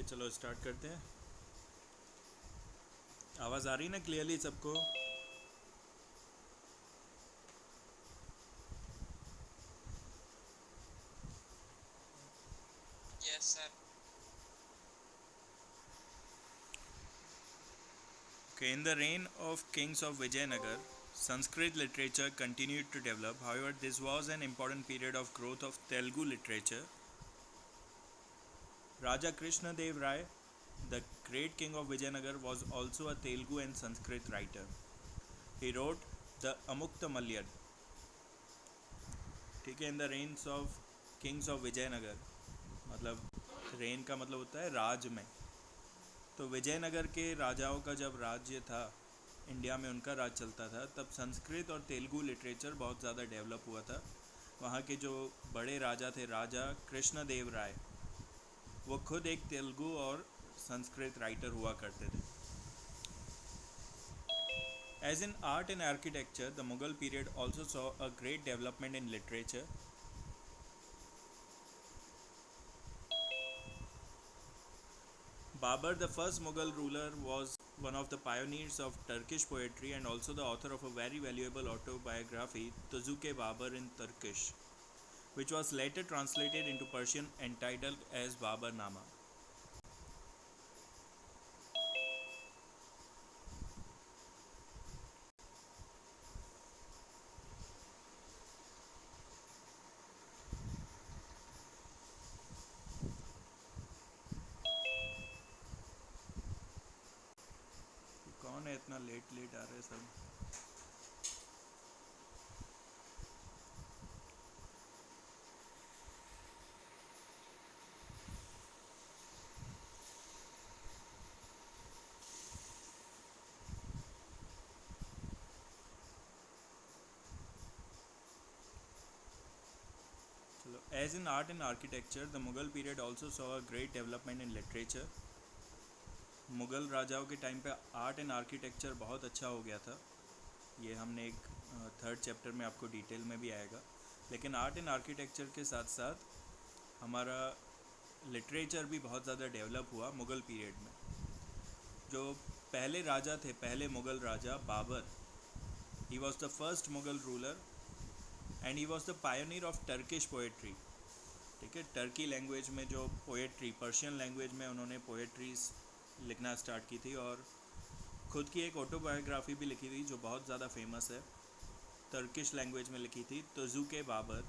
Okay, चलो start करते हैं। आवाज़ आ रही ना क्लियरली सबको? Yes, sir. Okay, in the reign of kings of Vijayanagar, Sanskrit literature continued to develop. However, this was an important period of growth of Telugu literature. Raja Krishna Dev Rai, the great king of Vijayanagar, was also a Telugu and Sanskrit writer. He wrote the Amukta Malyad. ठीक है, in the reigns of kings of Vijayanagar, मतलब reign का मतलब होता है राज में। तो विजयनगर के राजाओं का जब राज्य था, इंडिया में उनका राज चलता था, तब संस्कृत और तेलुगु लिटरेचर बहुत ज़्यादा डेवलप हुआ था। वहाँ के जो बड़े राजा थे, राजा कृष्ण देव राय, वो खुद एक तेलुगु और संस्कृत राइटर हुआ करते थे। As in art and architecture, the Mughal period also saw a great development in literature. Babur, the first Mughal ruler, was one of the pioneers of Turkish poetry and also the author of a very valuable autobiography, Tuzuke Babur in Turkish, which was later translated into Persian and titled as Babur Nama. कौन है इतना late late आ रहे हैं सब? चलो, as in art and architecture, the Mughal period also saw a great development in literature. Mughal राजाओं के time पे आर्ट एंड आर्किटेक्चर बहुत अच्छा हो गया था। ये हमने एक थर्ड चैप्टर में आपको डिटेल में भी आएगा। लेकिन आर्ट एंड आर्किटेक्चर के साथ साथ हमारा लिटरेचर भी बहुत ज़्यादा डेवलप हुआ मुग़ल पीरियड में। जो पहले राजा थे, पहले मुग़ल राजा Babur, he was the first Mughal ruler and he was the pioneer of Turkish poetry. ठीक है, टर्की लैंग्वेज में जो पोएट्री, पर्शियन लैंग्वेज में उन्होंने पोएट्रीज लिखना स्टार्ट की थी और खुद की एक ऑटोबायोग्राफी भी लिखी थी जो बहुत ज़्यादा फेमस है, टर्किश लैंग्वेज में लिखी थी, तुजुके बाबर,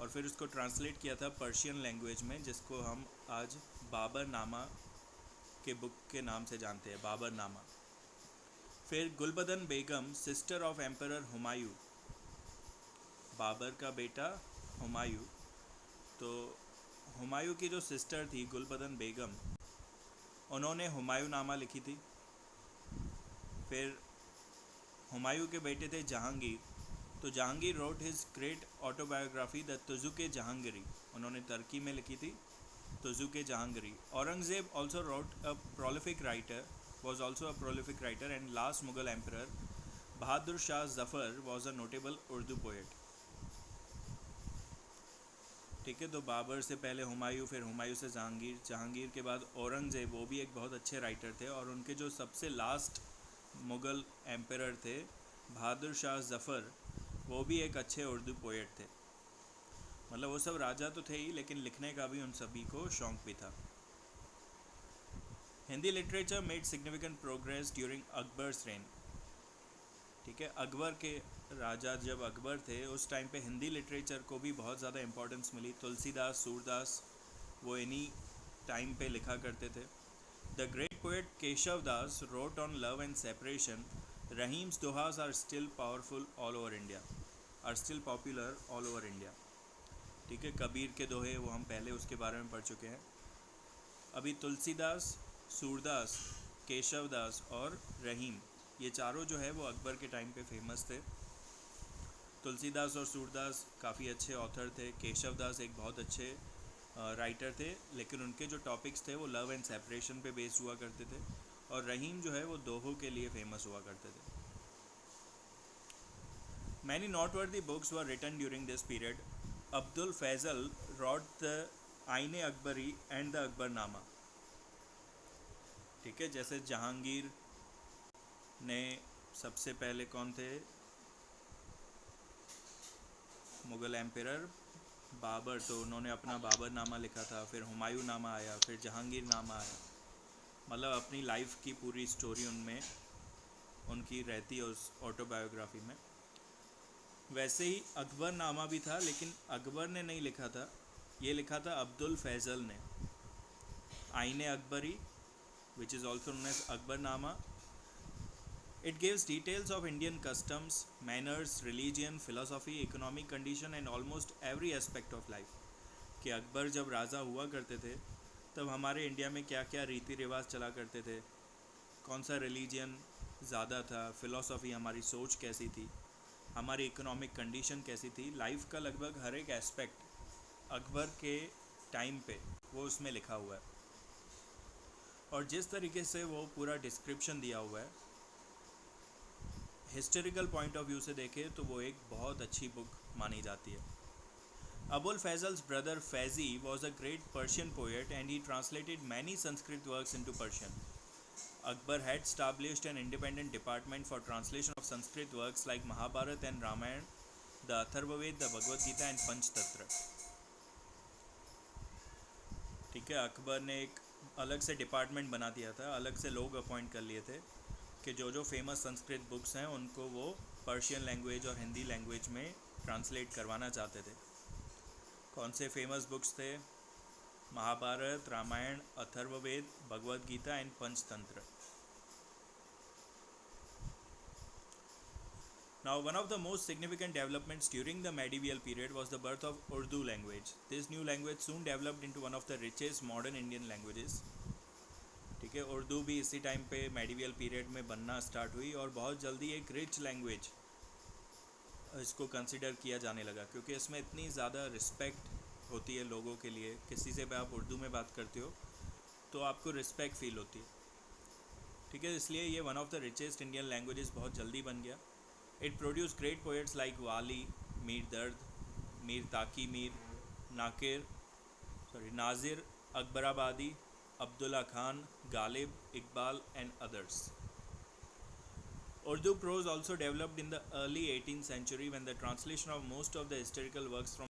और फिर उसको ट्रांसलेट किया था पर्शियन लैंग्वेज में, जिसको हम आज बाबर नामा के बुक के नाम से जानते हैं, बाबर नामा। फिर Gulbadan Begum, sister of emperor Humayun, Babur का बेटा हुमायूं, तो हुमायूं की जो सिस्टर थी गुलबदन बेगम, उन्होंने हुमायूं नामा लिखी थी। फिर हुमायूं के बेटे थे जहांगीर, तो Jahangir wrote his great autobiography the Tuzuk-e Jahangiri, उन्होंने तुर्की में लिखी थी, Tuzuk-e Jahangiri. Aurangzeb also wrote a prolific writer, was also a prolific writer, and last Mughal emperor Bahadur Shah Zafar was a notable Urdu poet. ठीक है, तो बाबर से पहले हुमायूं, फिर हुमायूं से जहांगीर, जहांगीर के बाद औरंगजेब, वो भी एक बहुत अच्छे राइटर थे, और उनके जो सबसे लास्ट मुग़ल एम्परर थे बहादुर शाह ज़फ़र, वो भी एक अच्छे उर्दू पोएट थे। मतलब वो सब राजा तो थे ही, लेकिन लिखने का भी उन सभी को शौक़ भी था। Hindi literature made significant progress during Akbar's rain. ठीक है, अकबर के राजा जब अकबर थे उस टाइम पे हिंदी लिटरेचर को भी बहुत ज़्यादा इम्पोर्टेंस मिली। तुलसीदास, सूरदास, वो इन्हीं टाइम पे लिखा करते थे। The great poet Keshav Das wrote on love and separation. Rahim's dohas are still powerful all over India, are still popular all over India. ठीक है, कबीर के दोहे, वो हम पहले उसके बारे में पढ़ चुके हैं। अभी तुलसीदास, सूरदास, केशव दास और रहीम, ये चारों जो है वो अकबर के टाइम पे फेमस थे। तुलसीदास और सूरदास काफ़ी अच्छे ऑथर थे, केशव दास एक बहुत अच्छे राइटर थे, लेकिन उनके जो टॉपिक्स थे वो लव एंड सेपरेशन पे बेस्ड हुआ करते थे, और रहीम जो है वो दोहों के लिए फेमस हुआ करते थे। Many noteworthy books were written during this period. Abdul Fazal wrote the Ain Akbari and the Akbarnama. ठीक है, जैसे जहांगीर ने सबसे पहले कौन थे, मुग़ल एम्परर बाबर, तो उन्होंने अपना बाबर नामा लिखा था, फिर हुमायूं नामा आया, फिर जहांगीर नामा आया। मतलब अपनी लाइफ की पूरी स्टोरी उनमें उनकी रहती है उस ऑटोबायोग्राफी में। वैसे ही अकबर नामा भी था, लेकिन अकबर ने नहीं लिखा था, ये लिखा था अब्दुल फैज़ल ने। Aaine Akbari, which is also known as Akbarnama, it gives details of Indian customs, manners, religion, philosophy, economic condition and almost every aspect of life। कि अकबर जब राज़ा हुआ करते थे तब हमारे इंडिया में क्या क्या रीति रिवाज चला करते थे, कौन सा रिलीजन ज़्यादा था, फ़िलासफ़ी हमारी सोच कैसी थी, हमारी इकोनॉमिक कंडीशन कैसी थी, लाइफ का लगभग हर एक एस्पेक्ट अकबर के टाइम पे वो उसमें लिखा हुआ है। और जिस तरीके से वो पूरा डिस्क्रिप्शन दिया हुआ है, हिस्टोरिकल पॉइंट ऑफ व्यू से देखें तो वो एक बहुत अच्छी बुक मानी जाती है। Abul Fazl's brother Faizi was a great Persian poet and he translated many Sanskrit works into Persian. Akbar had established an independent department for translation of Sanskrit works like Mahabharata and Ramayana, the Atharvaved, the Bhagavad Gita and Panchtatra। ठीक है, अकबर ने एक अलग से department बना दिया था, अलग से लोग अपॉइंट कर लिए थे कि जो जो फेमस संस्कृत बुक्स हैं उनको वो पर्शियन लैंग्वेज और हिंदी लैंग्वेज में ट्रांसलेट करवाना चाहते थे। कौन से फेमस बुक्स थे, Mahabharat, Ramayan, Atharvaveda, Bhagavad Gita and Panchatantra. Now, one of the most significant developments during the medieval period was the birth of Urdu language. This new language soon developed into one of the richest modern Indian languages। ठीक है, उर्दू भी इसी time पे medieval period में बनना start हुई और बहुत जल्दी एक रिच लैंग्वेज इसको कंसिडर किया जाने लगा, क्योंकि इसमें इतनी ज़्यादा रिस्पेक्ट होती है लोगों के लिए। किसी से भी आप उर्दू में बात करते हो तो आपको रिस्पेक्ट फील होती है। ठीक है, इसलिए ये one of the richest Indian languages बहुत जल्दी बन गया। It produce great poets like Wali, Mir Dard, Mir Taqi Mir, Nazir, Akbarabadi, Abdullah Khan, Ghalib, Iqbal and others. Urdu prose also developed in the early 18th century when the translation of most of the historical works from